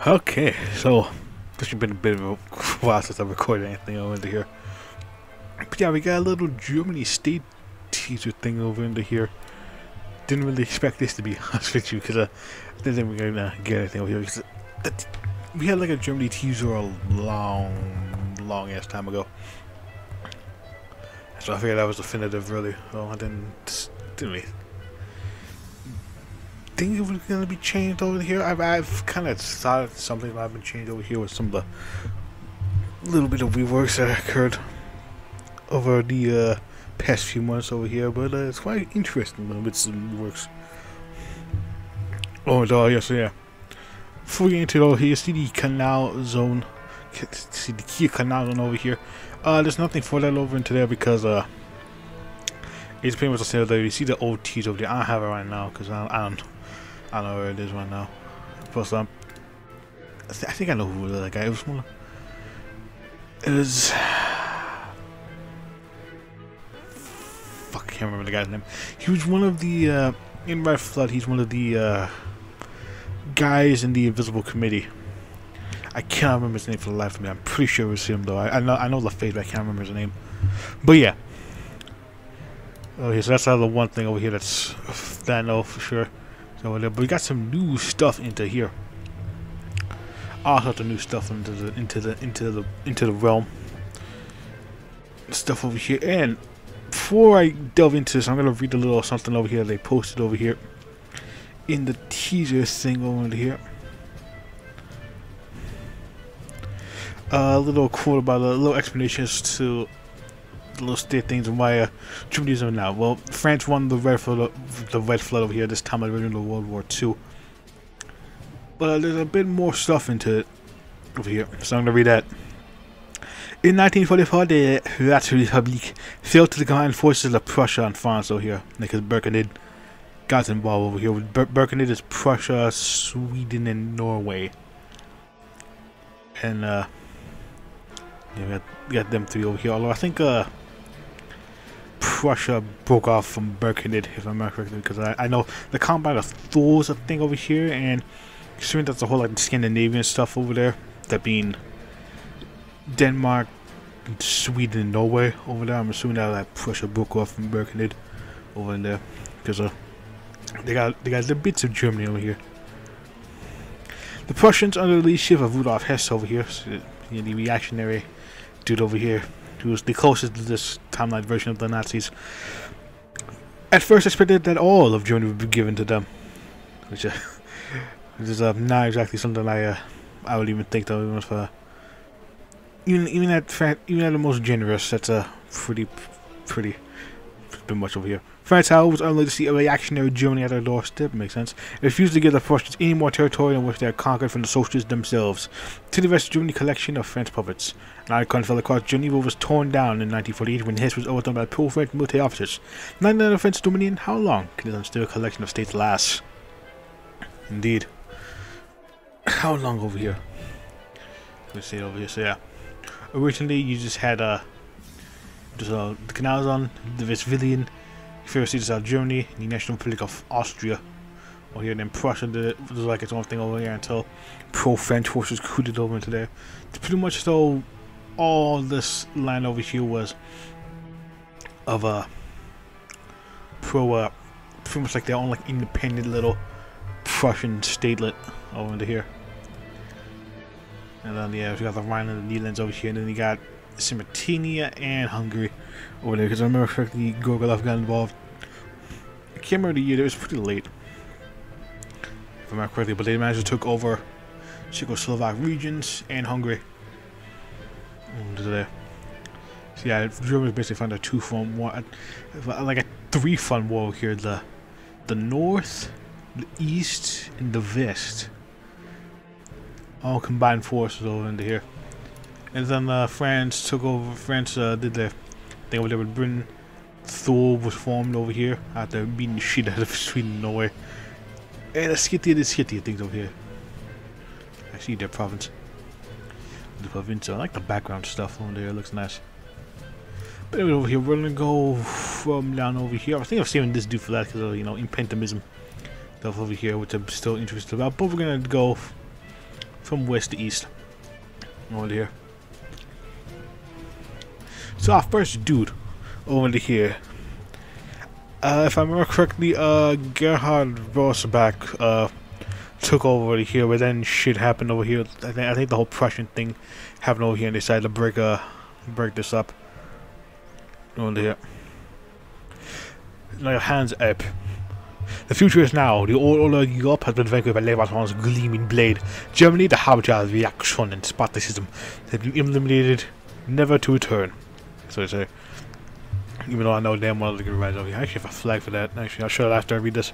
Okay, so this has been a bit of a while since I recorded anything over here. But yeah, we got a little Germany state teaser thing over into here. Didn't really expect this to be honest with you, because I didn't think we were gonna get anything over here. Because we had like a Germany teaser a long ass time ago. So I figured that was definitive, really. So I didn't really think it was gonna be changed over here. I've kind of thought something might have been changed over here with some of the little bit of reworks that occurred over the past few months over here, but it's quite interesting with some reworks. Oh, yeah, so yeah. Before we get into it over here, see the canal zone. See the key canal zone over here. There's nothing for that over into there because it's pretty much the same there. You see the old T's over there. I don't have it right now because I don't know where it is right now. Plus, I think I know who that guy was. It was. Fuck, I can't remember the guy's name. He was one of the in Red Flood. He's one of the guys in the Invisible Committee. I can't remember his name for the life of me. I'm pretty sure it was him though. I know the face, but I can't remember his name. But yeah. Okay, so that's the one thing over here that I know for sure. So, but we got some new stuff into here. All sorts of new stuff into the realm. Stuff over here. And before I delve into this, I'm gonna read a little something over here they posted over here in the teaser thing over here. A little quote about a little explanations to the little state things and why Germany is now. Well, France won the Red Flood over here this time at the end of World War II. But there's a bit more stuff into it over here, so I'm gonna read that. In 1944, the Räterepublik fell to the combined forces of Prussia and France over here, because Birkenhead got involved over here. Birkenhead is Prussia, Sweden, and Norway. And yeah, we got them three over here. Although I think Prussia broke off from Birkenhead, if I'm not correct, because I know the Combine of Thor's a thing over here, and considering that's the whole like Scandinavian stuff over there, that being Denmark, Sweden, and Norway over there. I'm assuming that like Prussia broke off from Birkenhead over in there, because they got the bits of Germany over here. The Prussians, under the leadership of Rudolf Hess over here, so, the reactionary dude over here, who was the closest to this timeline version of the Nazis, at first expected that all of Germany would be given to them, which is not exactly something I would even think though. Even if, even at the most generous, that's a pretty bit much over here. France, however, was unlikely to see a reactionary Germany at their doorstep. Makes sense. It refused to give the Prussians any more territory in which they had conquered from the socialists themselves. To the West Germany collection of French puppets. An icon fell across Geneva was torn down in 1948 when Hess was overthrown by pro-French military officers. 99 of French dominion. How long can this unstable collection of states last? Indeed. How long over here? Let's see it over here. So yeah, originally you just had the Canal Zone, the Westphalian, First Cities of Germany, the National Republic of Austria over here, and then Prussia did it, was like its own thing over here until pro-French forces recruited over into there. Pretty much so all this land over here was of pretty much like their own like independent little Prussian statelet over into here. And then yeah, we got the Rhine and the Netherlands over here, and then you got Sardinia and Hungary over there, because I remember correctly Gogolov got involved. I can't remember the year, it was pretty late if I remember correctly, but they managed to take over Czechoslovak regions and Hungary. There. So yeah, Germany basically found a 2-front war, like a 3-front war here. The north, the east, and the west, all combined forces over into here. And then France took over. France did their thing over there with Britain. Thor was formed over here after beating the shit out of Sweden and Norway. And the skitty things over here. I see their province. The province. I like the background stuff over there. It looks nice. But anyway, over here we're gonna go from down over here. I think I've saving this dude for that because of, you know, impentimism stuff over here, which I'm still interested about. But we're gonna go from west to east. Over here. So our first dude over here. If I remember correctly, Gerhard Rosbach took over here, but then shit happened over here. I think the whole Prussian thing happened over here, and they decided to break this up. Over here. Like hands up. The future is now. The old order of Europe has been vanquished by Leviathan's gleaming blade. Germany, the harbinger of reaction and Spartacism, has been eliminated, never to return. So they say. Even though I know damn well they're gonna rise over here. I actually have a flag for that. Actually, I'll show it after I read this.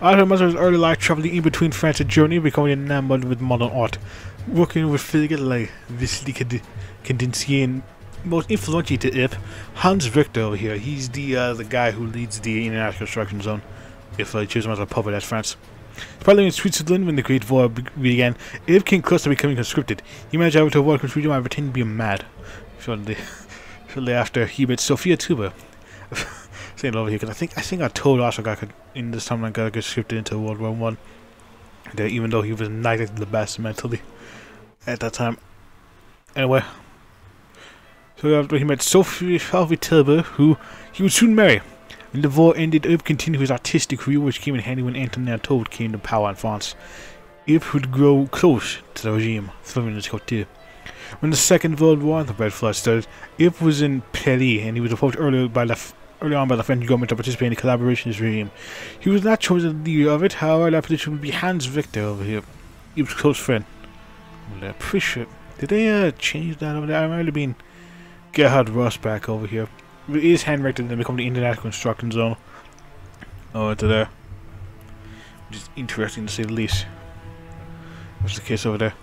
After much of his early life traveling in between France and Germany, becoming enamored with modern art, working with figures like Wesley Kandinsky, most influential to IP, Hans Richter over here. He's the guy who leads the international construction zone. If I choose him as a puppet, that's France. Partly in Switzerland when the Great War began, IP came close to becoming conscripted. He managed to avoid conscription by pretending to be mad. Shortly after, he met Sophia Tuber. Saying over here, because I think I told also got in this time I got conscripted into World War One. Even though he was not the best mentally at that time. Anyway. So after he met Sophie Tilber, who he would soon marry. When the war ended, Ip continued his artistic career, which came in handy when Antonin Artaud came to power in France. Ip would grow close to the regime, filming his cocktail. When the Second World War and the Red Flood started, Ip was in Paris, and he was approached early on by the French government to participate in the collaboration with the regime. He was not chosen the leader of it, however, that position would be Hans Richter over here. Ip's close friend. Well, pretty sure. Did they change that over there? I remember being Gerhard Rosbach over here. It is hand-directed and become the international construction zone. Over to there. Which is interesting to say the least. What's the case over there?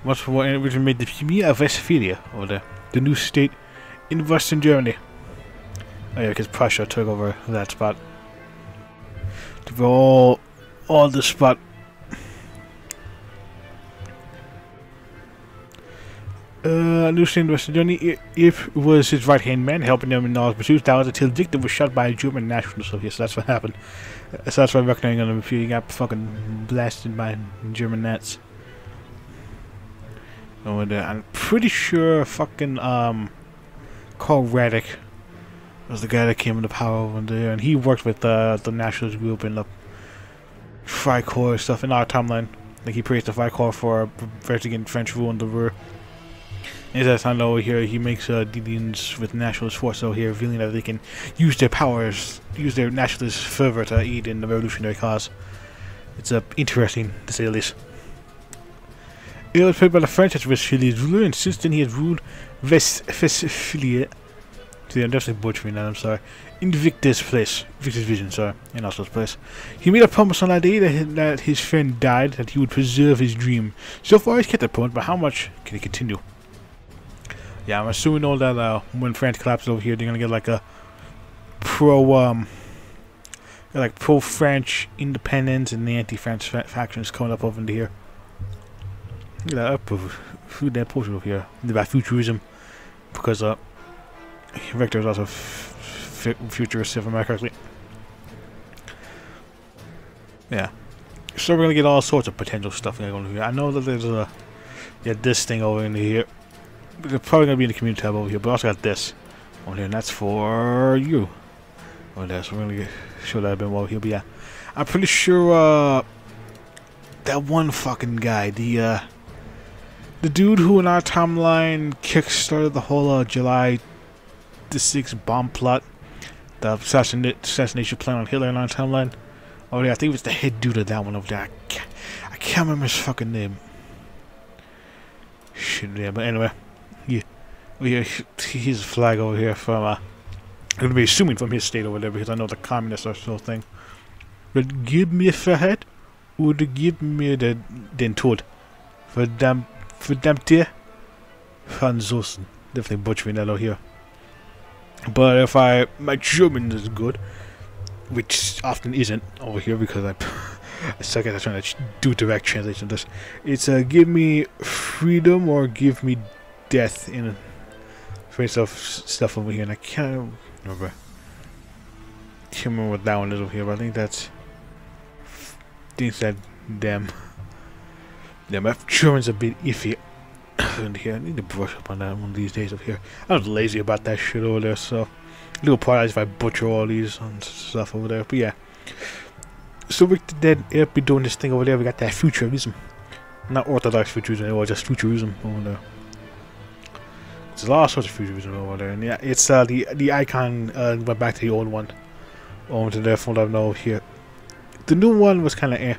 Much more which made the Premier of Westphalia over there. The new state in Western Germany. Oh yeah, because Prussia took over that spot. Took all the spot. New state in Western Germany. Ip was his right-hand man, helping him in all his pursuits. That was until Victor was shot by a German national. So yes, that's what happened. So that's why I'm recognizing him. If he got fucking blasted by German Nats. Over there. I'm pretty sure fucking Karl Radek was the guy that came into power over there, and he worked with the nationalist group and the Freikorps stuff in our timeline. Like he praised the Freikorps for fighting against French rule in the Ruhr. And as I know over here, he makes dealings with nationalist forces over here, revealing that they can use their powers, use their nationalist fervor to aid in the revolutionary cause. It's interesting, to say the least. It was played by the French as Westphalia's ruler, and since then he has ruled Westphalia. See, I'm definitely butchering that, I'm sorry. In Victor's vision, sorry, in Oslo's place. He made a promise on that day that his friend died, that he would preserve his dream. So far he's kept that promise, but how much can he continue? Yeah, I'm assuming all that when France collapses over here, they're gonna get like a pro-French independence and the anti-French factions coming up over into here. Look at that food that portrait over here about futurism, because Victor is also futurist, if I remember correctly. Yeah, so we're gonna get all sorts of potential stuff going on here. I know that there's this thing over in here. They're probably gonna be in the community tab over here, but I also got this over here, and that's for you over there. So we're gonna show that a bit more here. But yeah, I'm pretty sure that one fucking guy, the dude who in our timeline kickstarted the whole July the 6th bomb plot, the assassination plan on Hitler in our timeline. Oh yeah, I think it was the head dude of that one over there. I can't remember his fucking name. Shit, yeah, but anyway. Yeah, he's a flag over here from, I'm going to be assuming from his state over there, because I know the communists are still a thing. But give me Freiheit, or give me den Tod. Verdammte Franzosen. Definitely butchering that over here. But if my German is good, which often isn't over here, because I suck at trying to do direct translation of this. It's give me freedom or give me death in face of stuff over here, and I can't remember. Can't remember what that one is over here, but I think that's things that Damn. Damn, my German's a bit iffy. And here, I need to brush up on that one of these days up here. I was lazy about that shit over there, so a little apologize if I butcher all these and stuff over there. But yeah. So we're then be doing this thing over there. We got that futurism. Not orthodox futurism anymore, just futurism over there. There's a lot of sorts of futurism over there. And yeah, it's the icon went back to the old one. Over to there from what I know here. The new one was kinda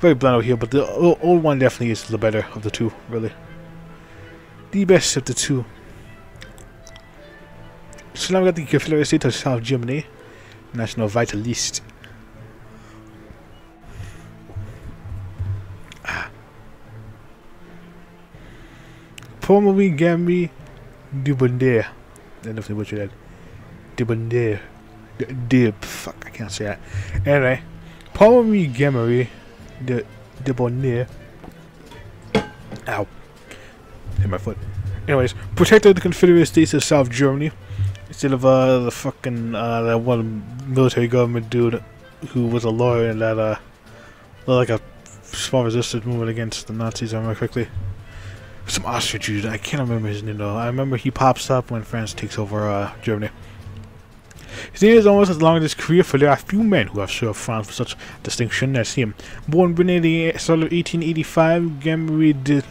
very bland over here, but the old one definitely is the better of the two, really. The best of the two. So now we got the Confederate States of South Germany. National Vitalist. Formerly Gambi Dubondaire. I don't know if they butchered that. Dubondaire. Dib. Fuck, I can't say that. Anyway. Formerly Gambi Dubondaire. Ow. Hit my foot. Anyways, protected the Confederate States of South Germany. Instead of the fucking that one military government dude who was a lawyer and that like a small resistance movement against the Nazis, if I remember correctly. Some Austrian dude, I can't remember his name though. I remember he pops up when France takes over Germany. His name is almost as long as his career, for there are few men who have served France with such distinction as him. Born in the summer of 1885, Gambi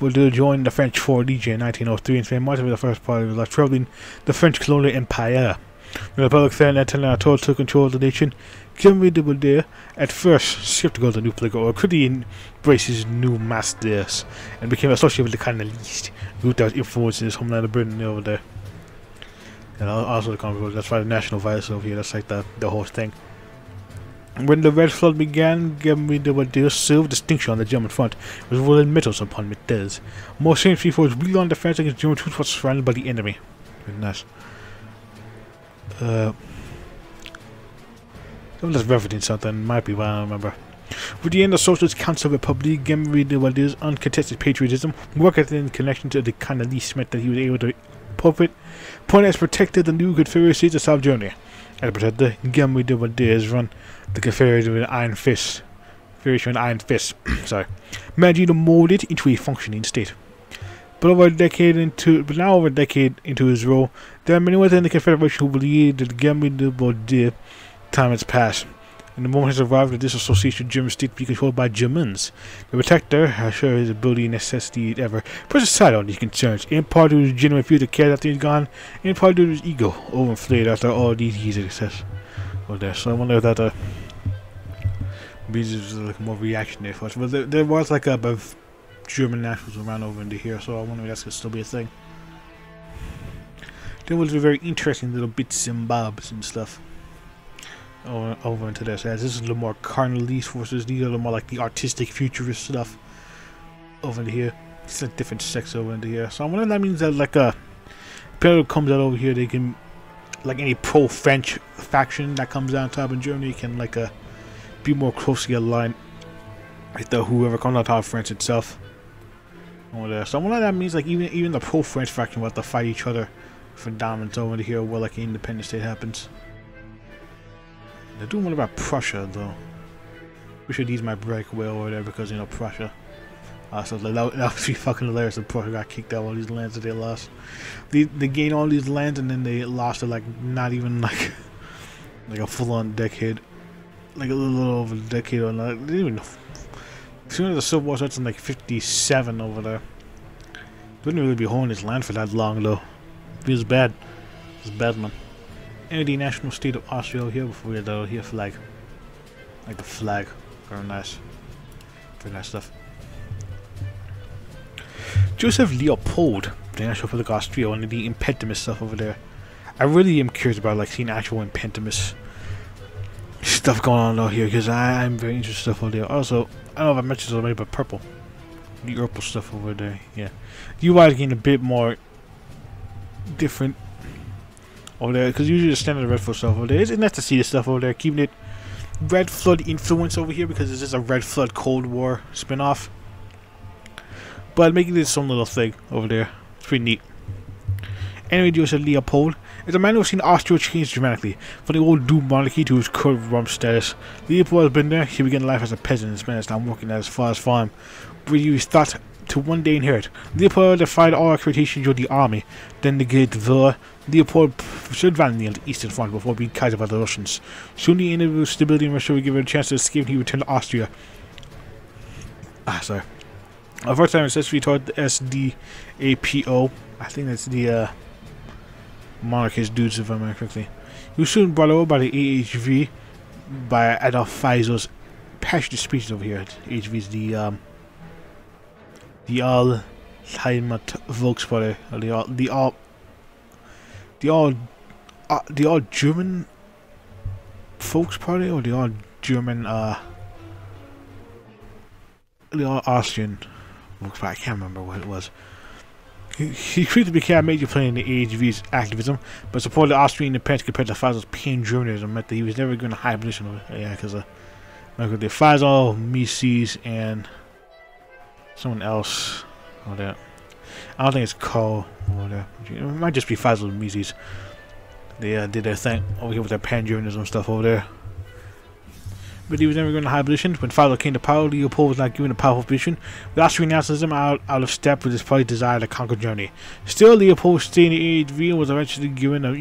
would join the French Foreign Legion in 1903 and spent much of the first part of his life traveling the French colonial empire. When the Republic fell and Antoine took control of the nation, Gambi de Baudet, at first skeptical of the new political order, quickly embraced his new masters and became associated with the Cardinalist group that was influencing his homeland of Britain over there. And also the Congress, that's why the National Vice over here, that's like the whole thing. When the Red Flood began, Gambi de Baudet served distinction on the German front, with rolling medals upon medals. More famously for his real defense against German troops was surrounded by the enemy. Very nice. I'm just referencing something, might be, but I don't remember. With the end of the Socialist Council Republic, Gambi de Baudet's uncontested patriotism, working in connection to the Cardinalists, meant that he was able to point as protected the new Confederate States of South Germany. As a protector, Gambi de Baudet has run the Confederation with an iron fist. Sorry, managing to mold it into a functioning state. But now over a decade into his role, there are many within the Confederation who believe that Gambi de Baudet time has passed, and the moment has arrived that this association of German state will be controlled by Germans. The protector, as sure his ability and necessity ever, puts aside all these concerns, in part due to his genuine fear that cares after he's gone, in part due to his ego, overinflated after all these years of success. Well, there. So I wonder if that means like more reactionary for us. But there was like a German nationals around over into here, so I wonder if that's gonna still be a thing. There was a very interesting little bits and bobs and stuff over into this. As this is a little more Cardinalist forces, these are a little more like the artistic futurist stuff over into here. It's a different sex over into here. So I wonder if that means that like Imperial comes out over here, they can, like any pro-French faction that comes down top in Germany can like be more closely aligned with the whoever comes on top of France itself over there. So I wonder if that means like even the pro-French faction will have to fight each other for dominance over here where like an independent state happens. They're doing one about Prussia though. We should use my breakaway over there because you know Prussia. So that would be fucking hilarious if Prussia got kicked out all these lands that they lost. They gained all these lands and then they lost it like not even like a full-on decade, like a little over a decade or not. They didn't even know. As soon as the Civil War starts in like 57 over there, wouldn't really be holding this land for that long though. Feels bad. It's bad, man. And the national state of Austria over here before we get out here flag. Like the flag. Very nice. Very nice stuff. Joseph Leopold, the National Republic of Austria, one of the impediment stuff over there. I really am curious about like seeing actual impediment stuff going on out here because I'm very interested in stuff over there. Also, I don't know if I mentioned this already, but purple. The purple stuff over there, yeah. UI is getting a bit more different over there because usually the standard Red Flood stuff over there. It's nice to see this stuff over there, keeping it Red Flood influence over here because this is a Red Flood Cold War spin-off. But making this some little thing over there. It's pretty neat. Anyway, Joseph Leopold is a man who has seen Austria change dramatically from the old doomed monarchy to his current rump status. Leopold has been there. He began life as a peasant and spent his time working at his father's farm, where he was thought to one day inherit. Leopold defied all expectations of the army. Then the Great War, Leopold stood valiantly on the eastern front before being Kaiser by the Russians. Soon the individual stability in Russia would give him a chance to escape and he returned to Austria. Sorry. The first time ancestry toward the SDAPO. I think that's the monarchist dudes, if I remember correctly. He was soon brought over by the AHV by Adolf Feisel's passionate speeches over here. AHV is the Allheimat Volkspartei, or the all German Volkspartei, or the all German the all Austrian Volkspartei. I can't remember what it was. He quickly became a major player in the AHV's activism, but supported the Austrian independence compared to Feisel's pan-Germanism meant that he was never going to high position over it. Yeah, because the Feisel, Mises, and someone else over there. I don't think it's Carl over there. It might just be Feisel and Mises. They did their thing over here with their pan-Germanism stuff over there. But he was never going to high position. When Feisel came to power, Leopold was not given a powerful position, with Austrian nationalism out of step with his party's desire to conquer Germany. Still, Leopold stayed in the AHV and was eventually given a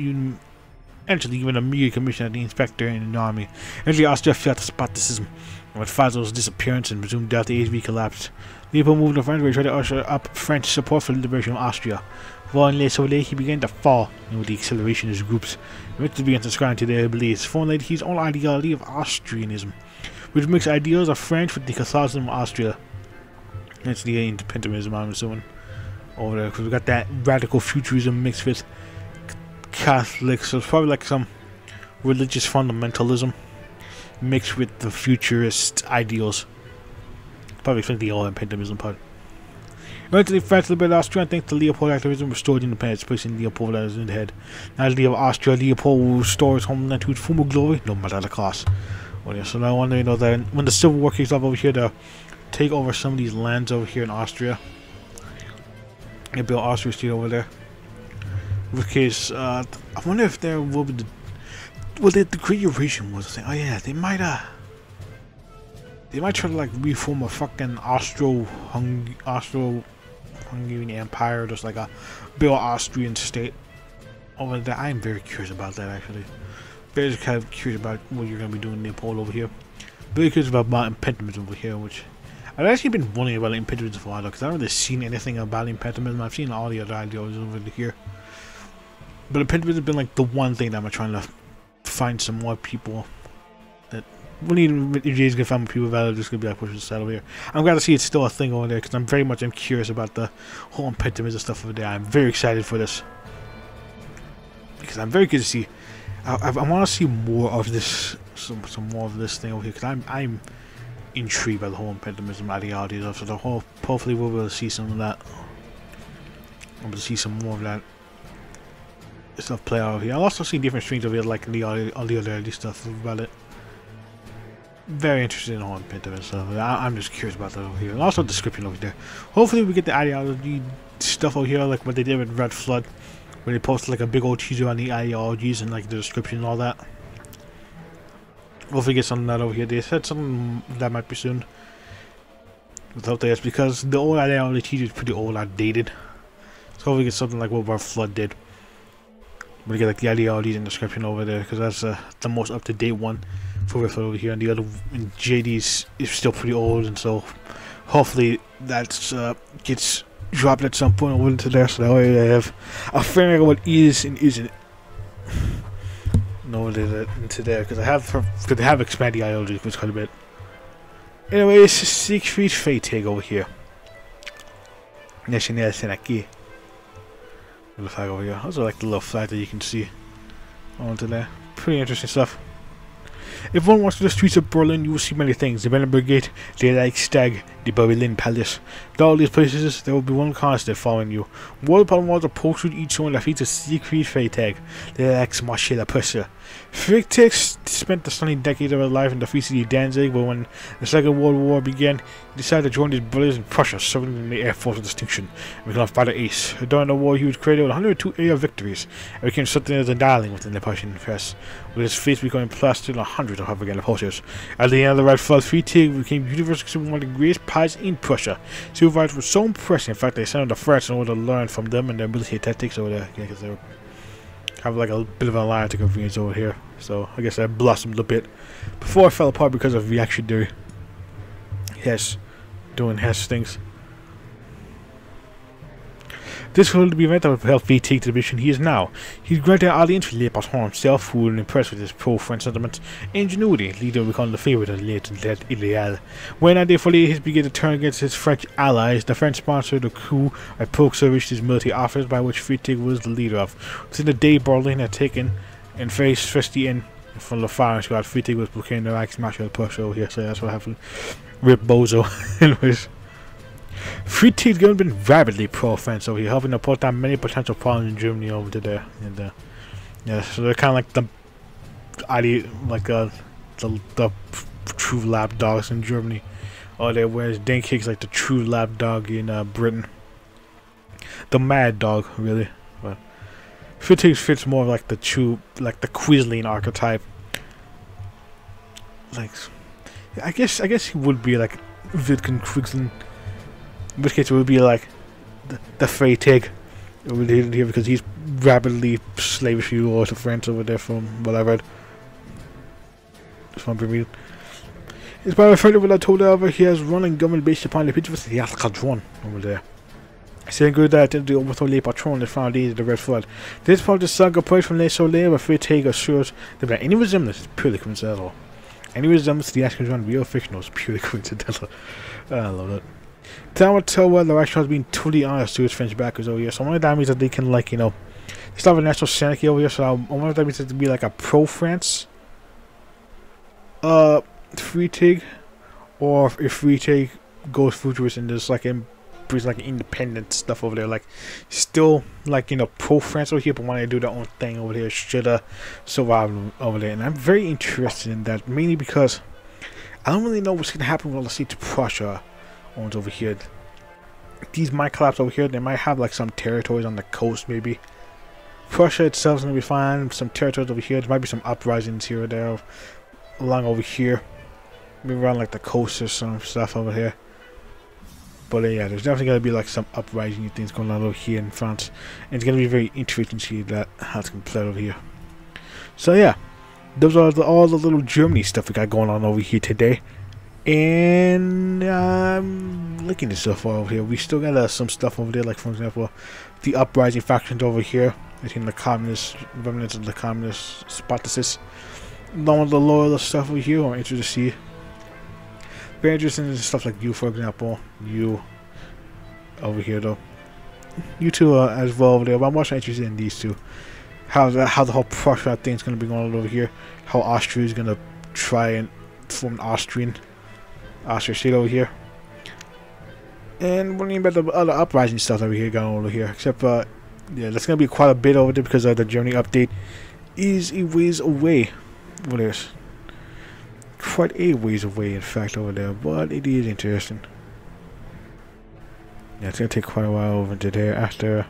media commission as the inspector in the army. Eventually, Austria felt the despotism. With Feisel's disappearance and presumed death, the AHV collapsed. Leopold moved to France where he tried to usher up French support for the liberation of Austria. Falling late so late, he began to fall, and with the acceleration of his groups, eventually began subscribing to their beliefs, formulated his own ideology of Austrianism, which mixed ideals of French with the Catholicism of Austria. That's the independentism, I'm assuming, over there, because we got that radical futurism mixed with Catholic, so it's probably like some religious fundamentalism mixed with the futurist ideals. Probably explain the all independentism part. Eventually, France liberated Austria, and thanks to Leopold activism, restored independence, placing Leopold as in the head. Now, the leader of Austria, Leopold will restore his homeland to its former glory, no matter the cost. Well, yeah, so now I want to know that when the Civil War kicks off over here, to take over some of these lands over here in Austria, and build Austria Street over there. In which case, I wonder if there will be the Great Eurasian was a thing. Oh yeah, they might try to like reform a fucking Austro-Hungarian Empire, just like a build Austrian state over there. I am very curious about that actually. Very kind of curious about what you're gonna be doing in Nepal over here. Very curious about imperialism over here, which I've actually been wondering about imperialism for a while because I haven't really seen anything about imperialism. I've seen all the other ideologies over here, but imperialism has been like the one thing that I'm trying to find some more people that. We need if Jay's gonna find more people about it, just gonna be like pushing the side over here. I'm glad to see it's still a thing over there because I'm very much curious about the whole imperialism stuff over there. I'm very excited for this because I'm very good to see. I want to see more of this, some more of this thing over here because I'm intrigued by the whole imperialism ideology stuff. So hopefully we'll be able to see some of that. I'm able to see some more of that stuff play out over here. I'll also see different streams over here, like all the other stuff about it. Very interested in the whole imperialism stuff. I'm just curious about that over here. And also description over there. Hopefully we get the ideology stuff over here, like what they did with Red Flood, where they posted like a big old teaser on the ideologies and like the description and all that. Hopefully get some of that over here. They said something that might be soon. Without this, because the old ideology teaser is pretty old, outdated. So hopefully get something like what Red Flood did. We get like the ideologies and description over there, because that's the most up-to-date one for Red Flood over here, and the other in JD's is still pretty old, and so hopefully that gets dropped at some point over into there, so that way I have a feeling of what is and isn't over into there, because they have expanded the ideology quite a bit. Anyways, Siegfried Freytag over here. National Senaki. The flag over here. Also like the little flag that you can see onto there. Pretty interesting stuff. If one walks through the streets of Berlin, you will see many things. The Banner Brigade, the Reichstag, the Berlin Palace. With all these places, there will be one constant following you. Wall upon wall, the posters each showing that features secret Freytag, the ex-Marshal Pusher. Freytag spent the stunning decades of his life in the Free City Danzig, but when the Second World War began, he decided to join his brothers in Prussia, serving in the Air Force of distinction, and became a fighter ace. During the war, he was credited with 102 air victories, and became something as a darling within the Prussian press, with his face becoming plastered on hundreds of propaganda posters. At the end of the Red Flood, Freytag became universally considered one of the greatest pilots in Prussia. Supervisors were so impressed, in fact, they sent him to France in order to learn from them and their military tactics over there, because they were have like a bit of an alliance convenience over here. So I guess that blossomed a bit before it fell apart because of reactionary Hess doing Hess things. This will be the event that will help VT to the mission he is now. He's granted an audience with Le Patron himself, who will impress with his pro-French sentiments and ingenuity. Leader will become the favorite of the late Ideal. When a day for his began to turn against his French allies, the French sponsored a coup at Polk reached his military office, by which Freytag was the leader of. Within the day, Berlin had taken and faced Festi in from the firing squad. Freytag was proclaimed the ex-Marshal Pusher over here, so that's what happened. Rip Bozo. Anyways. Freytag's going to be rapidly pro-French over here, helping to put down many potential problems in Germany over there. And yeah, so they're kind of like the true lap dogs in Germany. Or they whereas Dankig's like the true lap dog in Britain. The mad dog, really. But Freytag fits more like the true, like the Quisling archetype. Like, I guess he would be like Vidkun Quisling. In which case it would be like the Freytag over here, because he's rapidly slavishly loyal to France over there from what I read. Just want to read. It's by a friend of what I told her over he has running government based upon the picture of the Alcadron over there. Saying good that the overthrow Le Patron that found these the Red Flood. This part of the saga plays from Le Soleil, where Freytag assures that any resemblance is purely coincidental. Any resemblance to the Alcadron, real fictional, is purely coincidental. I love it. Time will tell whether the restaurant is being totally honest to its French backers over here. So one of that means that they can, like, you know, they still have a national sanity over here. So I wonder if that means it to be like a pro-France Freytag, or if Freytag goes futurist and just like brings like independent stuff over there, like still like, you know, pro-France over here, but when they do their own thing over here, should survive over there. And I'm very interested in that, mainly because I don't really know what's gonna happen when I see to Prussia owns over here. These might collapse over here. They might have like some territories on the coast, maybe. Prussia itself is gonna be fine. Some territories over here. There might be some uprisings here or there, along over here, maybe around like the coast or some stuff over here. But yeah, there's definitely gonna be like some uprising things going on over here in France, and it's gonna be very interesting to see that how it's gonna play over here. So yeah, those are all the little Germany stuff we got going on over here today. And looking at stuff over here, we still got some stuff over there, like for example the uprising factions over here between the communist remnants of the communist Spartacists, along with the loyalist stuff over here. I'm interested to see. Very interesting in stuff like you, for example, you over here though, you two as well over there, but I'm also interested in these two, how the whole Prussia thing's gonna be going on over here, how Austria is gonna try and form an Austrian state over here, and what do you mean about the other uprising stuff over here going over here, except yeah, that's gonna be quite a bit over there because the Germany update is a ways away. What is quite a ways away, in fact, over there, but it is interesting. Yeah, it's gonna take quite a while over to there. After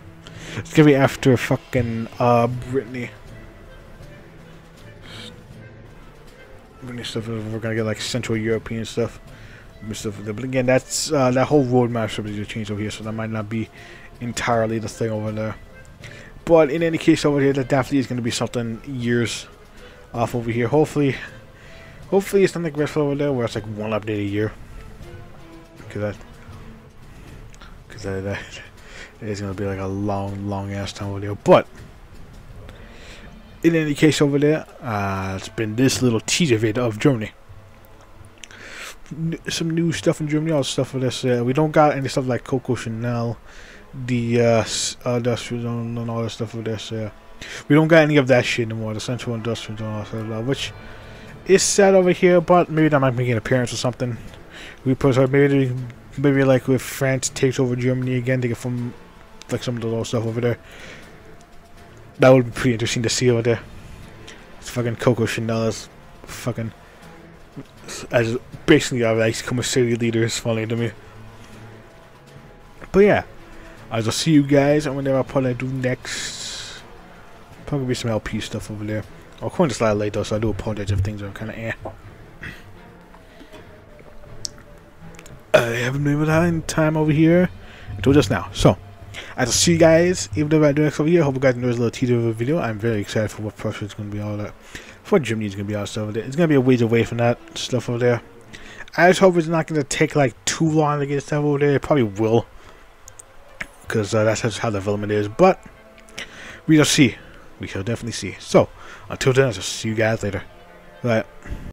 it's gonna be after fucking Brittany stuff. We're gonna get like Central European stuff. But again, that's that whole roadmap should be changed over here, so that might not be entirely the thing over there. But in any case, over here, that definitely is going to be something years off over here. Hopefully it's not like Red Flood over there, where it's like one update a year. Because that is going to be like a long ass time over there. But in any case, over there, it's been this little teaser video of Germany. Some new stuff in Germany, all stuff for this. We don't got any stuff like Coco Chanel, the industrial zone, and all that stuff for this. We don't got any of that shit anymore. The central industrial zone, all that, which is sad over here. But maybe that might make an appearance or something. We put maybe Maybe like if France takes over Germany again, they get from like some of the little stuff over there. That would be pretty interesting to see over there. It's fucking Coco Chanel is fucking as basically our like commissary leaders following to me. But yeah, I will see you guys on whenever I probably do next. Probably be some LP stuff over there. I'll come this a lot late though, so I do apologize if things are kind of eh. I haven't been having time over here until just now. So, I will see you guys even if I do next over here. Hope you guys enjoyed this little teaser of a video. I'm very excited for what Prussia is going to be all that. For Germany is going to be all stuff over there. It's going to be a ways away from that stuff over there. I just hope it's not going to take like too long to get stuff over there. It probably will. Because that's just how the development is. But, we shall see. We shall definitely see. So, until then, I'll just see you guys later. Bye.